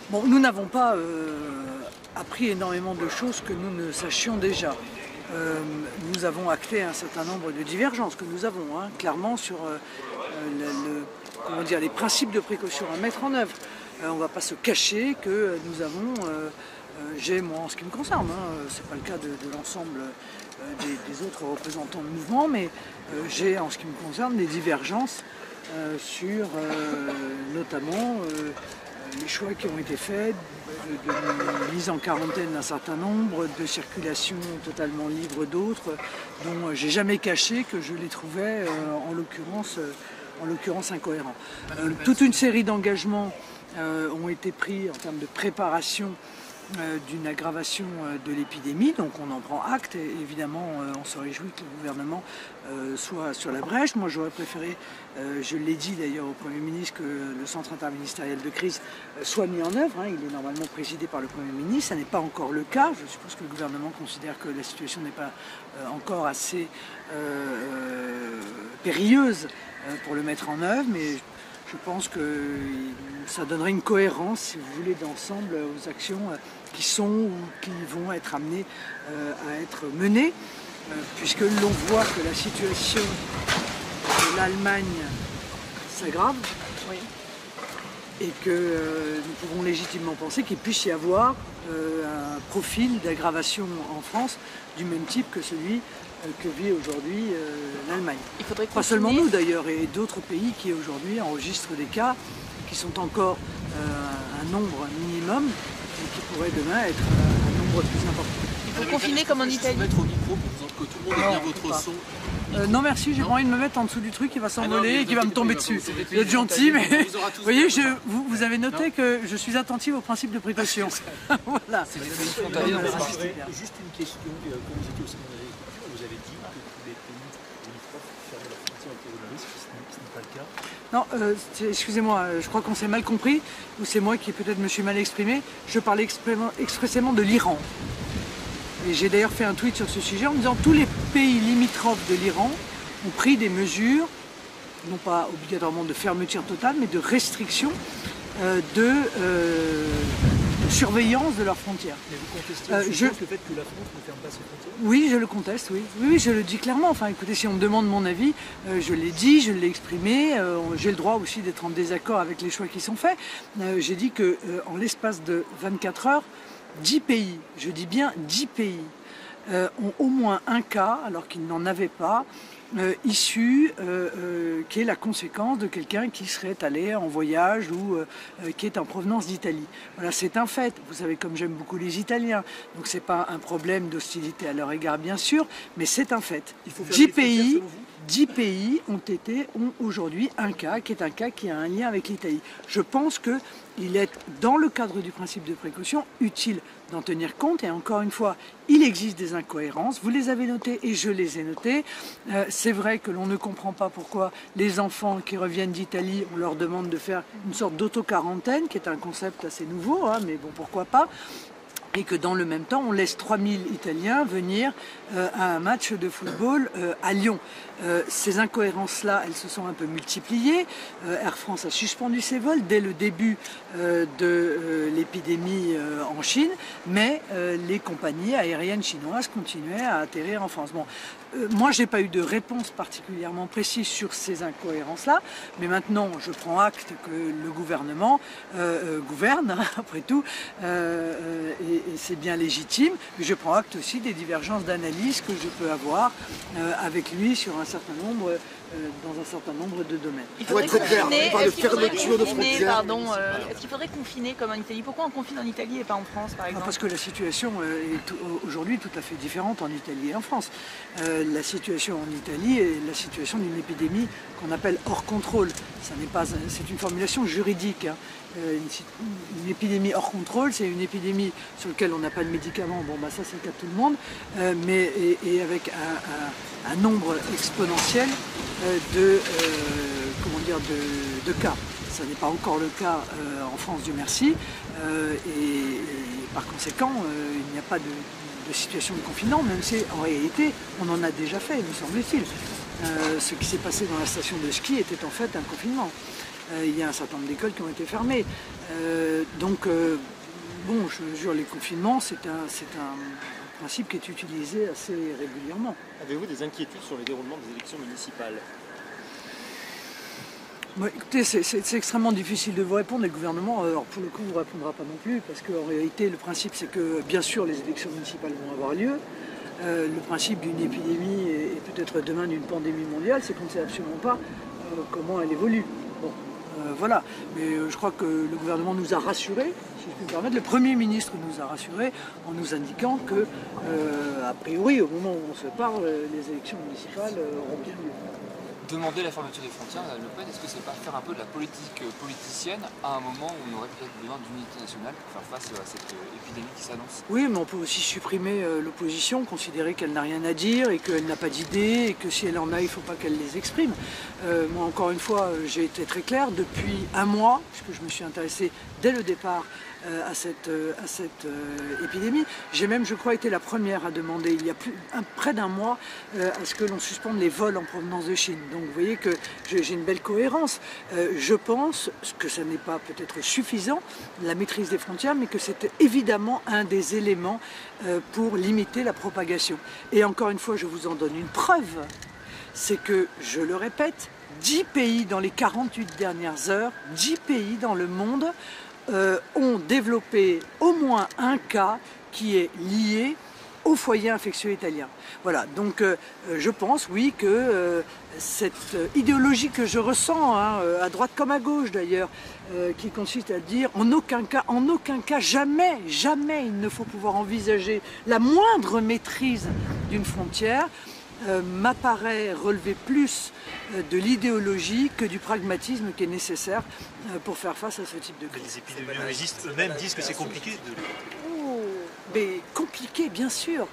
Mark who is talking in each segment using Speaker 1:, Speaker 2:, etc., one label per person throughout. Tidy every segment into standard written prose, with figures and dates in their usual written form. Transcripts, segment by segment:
Speaker 1: Bon, nous n'avons pas appris énormément de choses que nous ne sachions déjà. Nous avons acté un certain nombre de divergences que nous avons, clairement, sur comment dire, les principes de précaution à mettre en œuvre. On ne va pas se cacher que nous avons, j'ai moi en ce qui me concerne, c'est pas le cas de l'ensemble des autres représentants de mouvement, mais j'ai en ce qui me concerne des divergences sur notamment les choix qui ont été faits de mise en quarantaine d'un certain nombre, de circulation totalement libre d'autres, dont j'ai jamais caché que je les trouvais en l'occurrence incohérents. Toute une série d'engagements ont été pris en termes de préparation d'une aggravation de l'épidémie, donc on en prend acte et évidemment on se réjouit que le gouvernement soit sur la brèche. Moi j'aurais préféré, je l'ai dit d'ailleurs au Premier ministre, que le centre interministériel de crise soit mis en œuvre, il est normalement présidé par le Premier ministre, ça n'est pas encore le cas, je suppose que le gouvernement considère que la situation n'est pas encore assez périlleuse pour le mettre en œuvre, mais je pense que ça donnerait une cohérence, si vous voulez, d'ensemble aux actions qui sont ou qui vont être amenées à être menées, puisque l'on voit que la situation de l'Allemagne s'aggrave, oui, et que nous pouvons légitimement penser qu'il puisse y avoir un profil d'aggravation en France du même type que celui que vit aujourd'hui l'Allemagne. Pas seulement nous d'ailleurs, et d'autres pays qui aujourd'hui enregistrent des cas qui sont encore un nombre minimum et qui pourrait demain être un nombre plus important.
Speaker 2: Il faut confiner comme en Italie.
Speaker 3: Mettre au micro pour que tout le monde ait bien votre son.
Speaker 1: Non merci, j'ai pas envie de me mettre en dessous du truc qui va s'envoler et qui va me tomber dessus. Vous êtes gentil, mais vous voyez, vous avez noté que je suis attentive au principe de précaution. Voilà.
Speaker 3: Juste une question, comme vous étiez au séminaire, vous avez dit que tous les pays limitrophes fermaient leurs frontières au terrorisme, ce n'est pas le cas.
Speaker 1: Non, excusez-moi, je crois qu'on s'est mal compris, ou c'est moi qui peut-être me suis mal exprimé. Je parlais expressément de l'Iran. Et j'ai d'ailleurs fait un tweet sur ce sujet en disant que tous les pays limitrophes de l'Iran ont pris des mesures, non pas obligatoirement de fermeture totale, mais de restriction de surveillance de leurs frontières.
Speaker 3: Mais vous contestez le fait que la France ne ferme pas ses frontières?
Speaker 1: Oui, je le conteste, oui. Oui, je le dis clairement. Enfin, écoutez, si on me demande mon avis, je l'ai dit, je l'ai exprimé. J'ai le droit aussi d'être en désaccord avec les choix qui sont faits. J'ai dit qu'en l'espace de 24 heures, 10 pays, je dis bien 10 pays, ont au moins un cas, alors qu'ils n'en avaient pas, issu, qui est la conséquence de quelqu'un qui serait allé en voyage ou qui est en provenance d'Italie. Voilà, c'est un fait. Vous savez, comme j'aime beaucoup les Italiens, donc c'est pas un problème d'hostilité à leur égard, bien sûr, mais c'est un fait. 10 pays ont aujourd'hui un cas qui a un lien avec l'Italie. Je pense qu'il est, dans le cadre du principe de précaution, utile d'en tenir compte. Et encore une fois, il existe des incohérences. Vous les avez notées et je les ai notées. C'est vrai que l'on ne comprend pas pourquoi les enfants qui reviennent d'Italie, on leur demande de faire une sorte d'auto-quarantaine, qui est un concept assez nouveau, mais bon, pourquoi pas. Et que dans le même temps, on laisse 3000 Italiens venir à un match de football à Lyon. Ces incohérences-là, elles se sont un peu multipliées. Air France a suspendu ses vols dès le début de l'épidémie en Chine, mais les compagnies aériennes chinoises continuaient à atterrir en France. Bon, moi, je n'ai pas eu de réponse particulièrement précise sur ces incohérences-là, mais maintenant, je prends acte que le gouvernement gouverne, après tout, et c'est bien légitime. Mais je prends acte aussi des divergences d'analyse que je peux avoir avec lui sur un certain nombre, dans un certain nombre de domaines.
Speaker 2: Il faudrait confiner, est-ce qu'il faudrait confiner comme en Italie? Pourquoi on confine en Italie et pas en France, par exemple?
Speaker 1: Parce que la situation est aujourd'hui tout à fait différente en Italie et en France. La situation en Italie est la situation d'une épidémie qu'on appelle hors contrôle. C'est une formulation juridique. Une épidémie hors contrôle, c'est une épidémie sur laquelle on n'a pas de médicaments, bon bah ça c'est le cas de tout le monde, mais avec un nombre exponentiel de cas. Ça n'est pas encore le cas en France, Dieu merci, et par conséquent il n'y a pas de situation de confinement, même si en réalité on en a déjà fait, me semble-t-il. Ce qui s'est passé dans la station de ski était en fait un confinement. il y a un certain nombre d'écoles qui ont été fermées. Bon, je jure, les confinements, c'est un principe qui est utilisé assez régulièrement.
Speaker 3: Avez-vous des inquiétudes sur le déroulement des élections municipales?
Speaker 1: Bon, écoutez, c'est extrêmement difficile de vous répondre. Le gouvernement, alors pour le coup, ne vous répondra pas non plus, parce qu'en réalité, le principe, c'est que, bien sûr, les élections municipales vont avoir lieu. Le principe d'une épidémie et peut-être demain d'une pandémie mondiale, c'est qu'on ne sait absolument pas comment elle évolue. Bon, voilà. Mais je crois que le gouvernement nous a rassurés, si je puis me permettre. Le Premier ministre nous a rassurés en nous indiquant que, a priori, au moment où on se parle, les élections municipales auront bien lieu.
Speaker 4: Demander la fermeture des frontières à Le Pen, est-ce que c'est pas faire un peu de la politique politicienne à un moment où on aurait peut-être besoin d'unité nationale pour faire face à cette épidémie qui s'annonce?
Speaker 1: Oui, mais on peut aussi supprimer l'opposition, considérer qu'elle n'a rien à dire et qu'elle n'a pas d'idées et que si elle en a, il ne faut pas qu'elle les exprime. Moi, encore une fois, j'ai été très clair depuis un mois, puisque je me suis intéressé dès le départ à cette épidémie. J'ai même, je crois, été la première à demander, il y a près d'un mois, à ce que l'on suspende les vols en provenance de Chine. Donc vous voyez que j'ai une belle cohérence. Je pense que ça n'est pas peut-être suffisant, la maîtrise des frontières, mais que c'est évidemment un des éléments pour limiter la propagation. Et encore une fois, je vous en donne une preuve, c'est que, je le répète, 10 pays dans les 48 dernières heures, 10 pays dans le monde ont développé au moins un cas qui est lié au foyer infectieux italien. Voilà, donc je pense, oui, que cette idéologie que je ressens, à droite comme à gauche d'ailleurs, qui consiste à dire en aucun cas, jamais il ne faut pouvoir envisager la moindre maîtrise d'une frontière, m'apparaît relever plus de l'idéologie que du pragmatisme qui est nécessaire pour faire face à ce type de crise.
Speaker 3: Les épidémiologistes eux-mêmes disent que c'est compliqué de...
Speaker 1: Mais compliqué, bien sûr.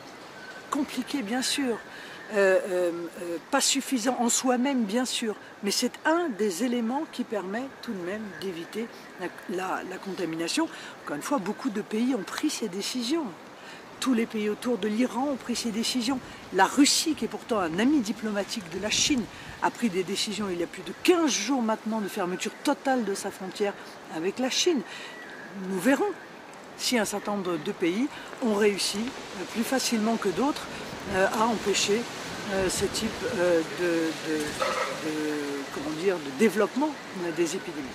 Speaker 1: Compliqué, bien sûr. Pas suffisant en soi-même, bien sûr. Mais c'est un des éléments qui permet tout de même d'éviter la contamination. Encore une fois, beaucoup de pays ont pris ces décisions. Tous les pays autour de l'Iran ont pris ces décisions. La Russie, qui est pourtant un ami diplomatique de la Chine, a pris des décisions il y a plus de 15 jours maintenant de fermeture totale de sa frontière avec la Chine. Nous verrons si un certain nombre de pays ont réussi plus facilement que d'autres à empêcher ce type de développement des épidémies.